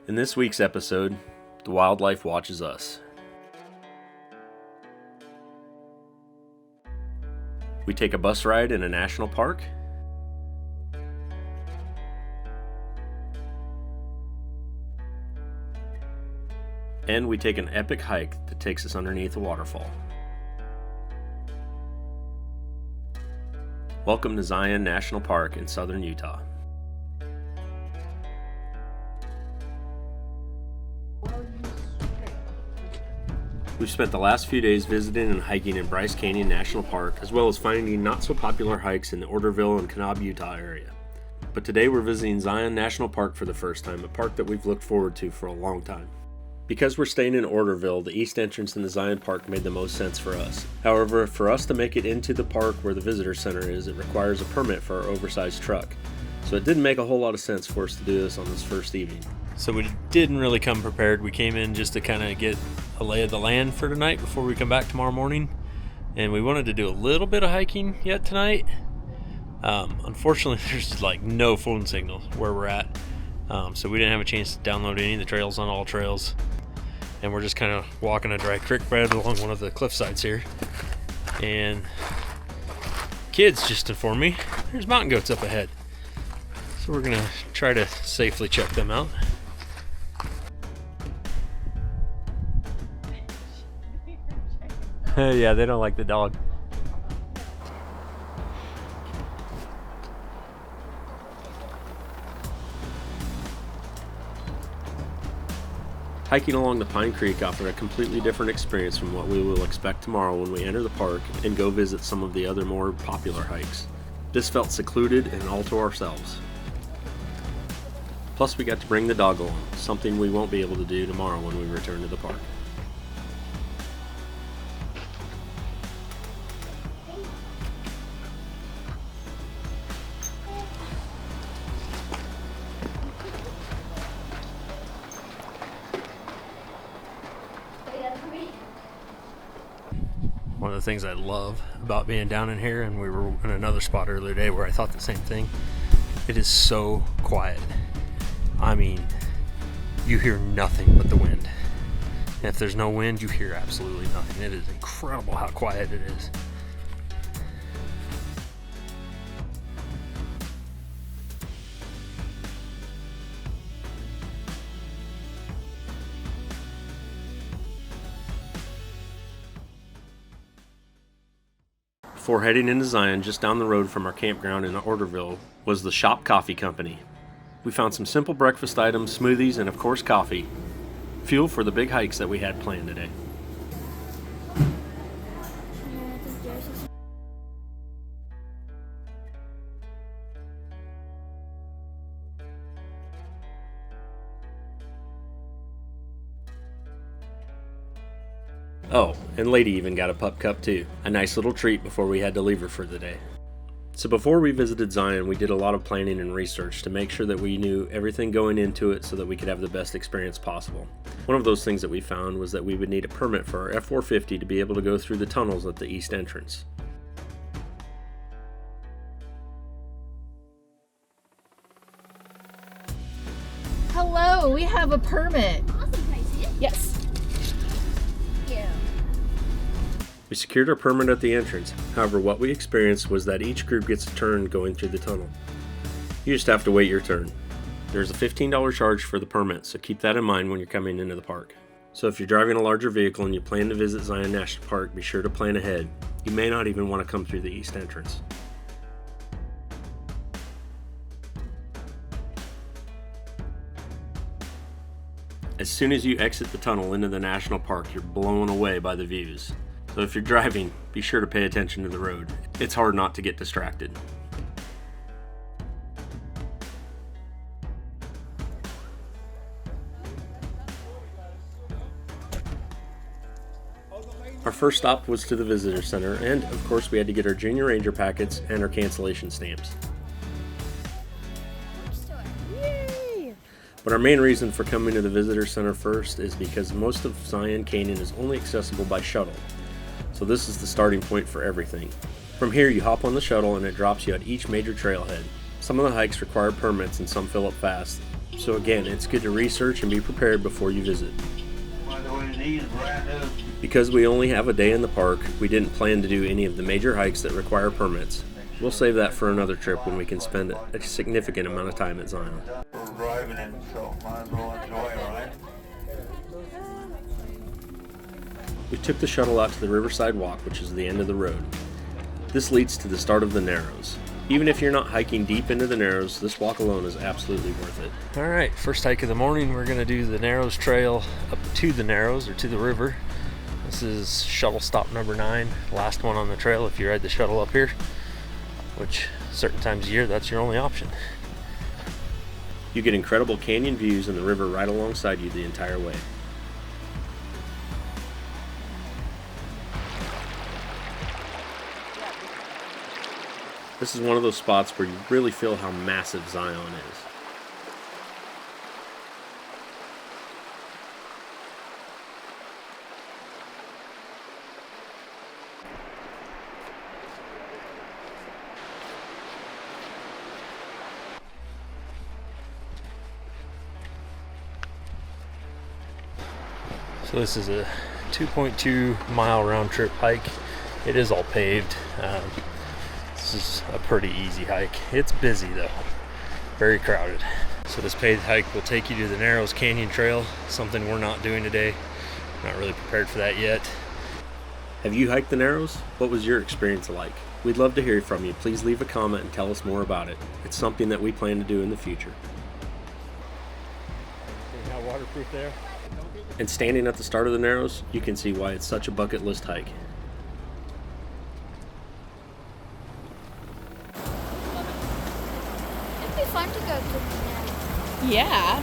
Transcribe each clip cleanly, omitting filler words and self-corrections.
In this week's episode, the wildlife watches us. We take a bus ride in a national park. And we take an epic hike that takes us underneath a waterfall. Welcome to Zion National Park in southern Utah. We've spent the last few days visiting and hiking in Bryce Canyon National Park, as well as finding not so popular hikes in the Orderville and Kanab, Utah area. But today we're visiting Zion National Park for the first time, a park that we've looked forward to for a long time. Because we're staying in Orderville, the east entrance in the Zion Park made the most sense for us. However, for us to make it into the park where the visitor center is, it requires a permit for our oversized truck. So it didn't make a whole lot of sense for us to do this on this first evening. So we didn't really come prepared. We came in just to kind of get a lay of the land for tonight before we come back tomorrow morning. And we wanted to do a little bit of hiking yet tonight. Unfortunately, there's like no phone signal where we're at. So we didn't have a chance to download any of the trails on All Trails. And we're just kind of walking a dry creek bed along one of the cliffsides here. And kids just informed me there's mountain goats up ahead. So we're gonna try to safely check them out. Yeah, they don't like the dog. Hiking along the Pine Creek offered a completely different experience from what we will expect tomorrow when we enter the park and go visit some of the other more popular hikes. This felt secluded and all to ourselves. Plus we got to bring the dog along, something we won't be able to do tomorrow when we return to the park. One of the things I love about being down in here, and we were in another spot earlier today where I thought the same thing, it is so quiet. I mean, you hear nothing but the wind. And if there's no wind, you hear absolutely nothing. It is incredible how quiet it is. Before heading into Zion, just down the road from our campground in Orderville, was the Shop Coffee Company. We found some simple breakfast items, smoothies, and of course coffee. Fuel for the big hikes that we had planned today. Oh, and Lady even got a pup cup too. A nice little treat before we had to leave her for the day. So before we visited Zion, we did a lot of planning and research to make sure that we knew everything going into it so that we could have the best experience possible. One of those things that we found was that we would need a permit for our F-450 to be able to go through the tunnels at the east entrance. Hello, we have a permit. Awesome, can I see it? Yes. We secured our permit at the entrance. However, what we experienced was that each group gets a turn going through the tunnel. You just have to wait your turn. There's a $15 charge for the permit, so keep that in mind when you're coming into the park. So if you're driving a larger vehicle and you plan to visit Zion National Park, be sure to plan ahead. You may not even want to come through the east entrance. As soon as you exit the tunnel into the national park, you're blown away by the views. So if you're driving, be sure to pay attention to the road. It's hard not to get distracted. Our first stop was to the visitor center, and of course we had to get our Junior Ranger packets and our cancellation stamps. Yay! But our main reason for coming to the visitor center first is because most of Zion Canyon is only accessible by shuttle. So this is the starting point for everything. From here you hop on the shuttle and it drops you at each major trailhead. Some of the hikes require permits and some fill up fast. So again, it's good to research and be prepared before you visit. Because we only have a day in the park, we didn't plan to do any of the major hikes that require permits. We'll save that for another trip when we can spend a significant amount of time at Zion. We're driving in, so might as well enjoy, right? We took the shuttle out to the Riverside Walk, which is the end of the road. This leads to the start of the Narrows. Even if you're not hiking deep into the Narrows, this walk alone is absolutely worth it. All right, first hike of the morning, we're gonna do the Narrows Trail up to the Narrows, or to the river. This is shuttle stop number 9, last one on the trail if you ride the shuttle up here, which certain times of year, that's your only option. You get incredible canyon views and the river right alongside you the entire way. This is one of those spots where you really feel how massive Zion is. So this is a 2.2 mile round trip hike. It is all paved. This is a pretty easy hike. It's busy though, very crowded. So this paved hike will take you to the Narrows Canyon Trail, something we're not doing today. Not really prepared for that yet. Have you hiked the Narrows? What was your experience like? We'd love to hear from you. Please leave a comment and tell us more about it. It's something that we plan to do in the future. See how waterproof there? And standing at the start of the Narrows, you can see why it's such a bucket list hike. It'd be fun to go to the Narrows. Yeah.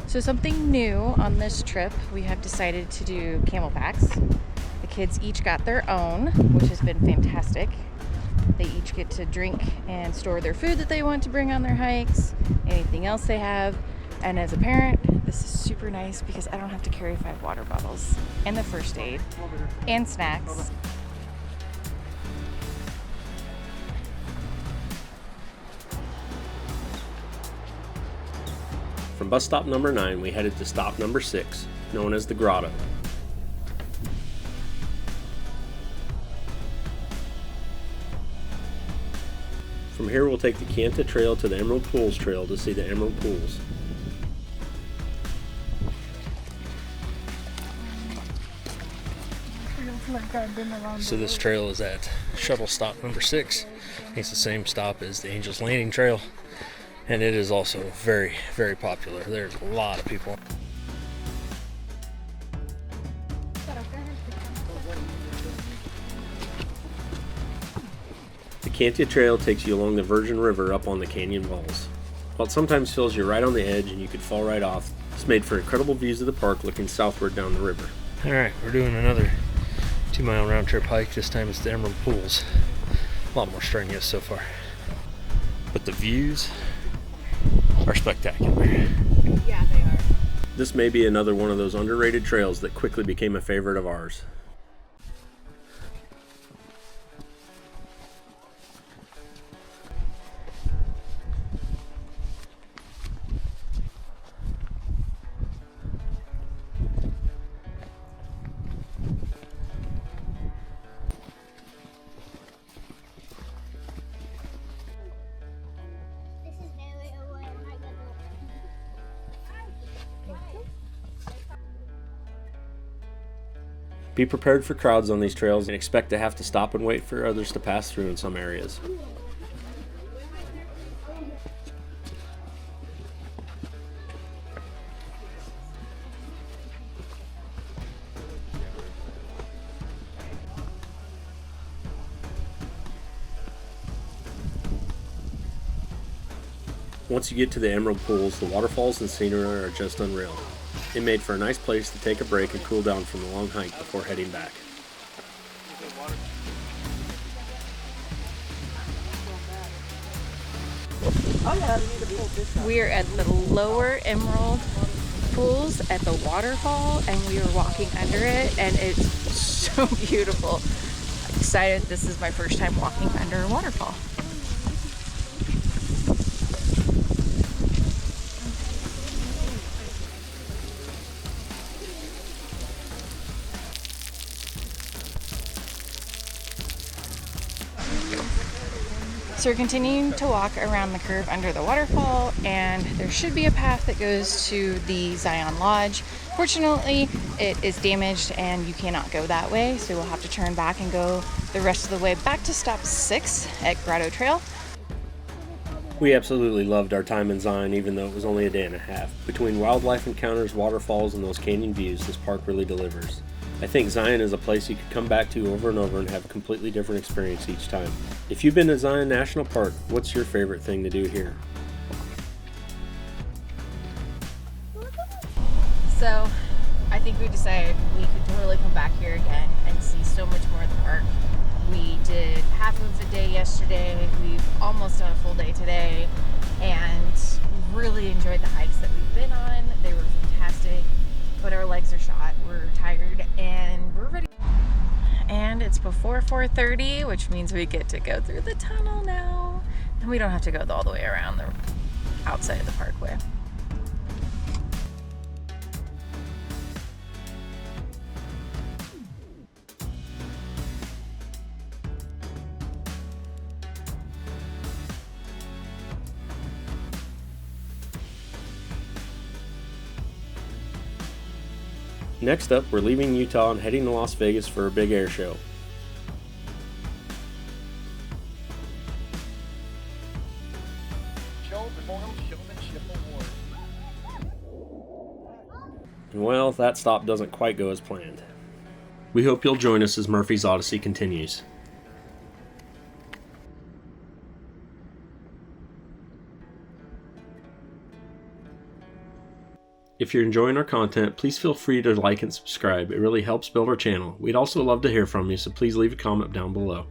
So something new on this trip, we have decided to do camel packs. The kids each got their own, which has been fantastic. They each get to drink and store their food that they want to bring on their hikes, anything else they have. And as a parent, this is super nice because I don't have to carry 5 water bottles and the first aid and snacks. From bus stop number 9, we headed to stop number 6, known as the Grotto. From here, we'll take the Kanta Trail to the Emerald Pools Trail to see the Emerald Pools. So this trail is at shuttle stop number 6. It's the same stop as the Angel's Landing Trail. And it is also very, very popular. There's a lot of people. The Kanta Trail takes you along the Virgin River up on the canyon walls. While it sometimes feels you're right on the edge and you could fall right off, it's made for incredible views of the park looking southward down the river. Alright, we're doing another 2-mile round trip hike. This time it's the Emerald Pools. A lot more strenuous so far. But the views are spectacular. Yeah, they are. This may be another one of those underrated trails that quickly became a favorite of ours. Be prepared for crowds on these trails and expect to have to stop and wait for others to pass through in some areas. Once you get to the Emerald Pools, the waterfalls and scenery are just unreal. It made for a nice place to take a break and cool down from the long hike before heading back. We're at the lower Emerald Pools at the waterfall, and we were walking under it, and it's so beautiful. I'm excited. This is my first time walking under a waterfall. So we're continuing to walk around the curve under the waterfall, and there should be a path that goes to the Zion Lodge. Fortunately, it is damaged and you cannot go that way, so we'll have to turn back and go the rest of the way back to stop 6 at Grotto Trail. We absolutely loved our time in Zion, even though it was only a day and a half. Between wildlife encounters, waterfalls, and those canyon views, this park really delivers. I think Zion is a place you could come back to over and over and have a completely different experience each time. If you've been to Zion National Park, what's your favorite thing to do here? So I think we decided we could totally come back here again and see so much more of the park. We did half of the day yesterday, we've almost done a full day today, and really enjoyed the hikes that we've been on. They were fantastic, but our legs are shot, we're tired, and we're ready. And it's before 4:30, which means we get to go through the tunnel now, and we don't have to go all the way around the outside of the parkway. Next up, we're leaving Utah and heading to Las Vegas for a big air show. And well, that stop doesn't quite go as planned. We hope you'll join us as Murphy's Odyssey continues. If you're enjoying our content, please feel free to like and subscribe. It really helps build our channel. We'd also love to hear from you, so please leave a comment down below.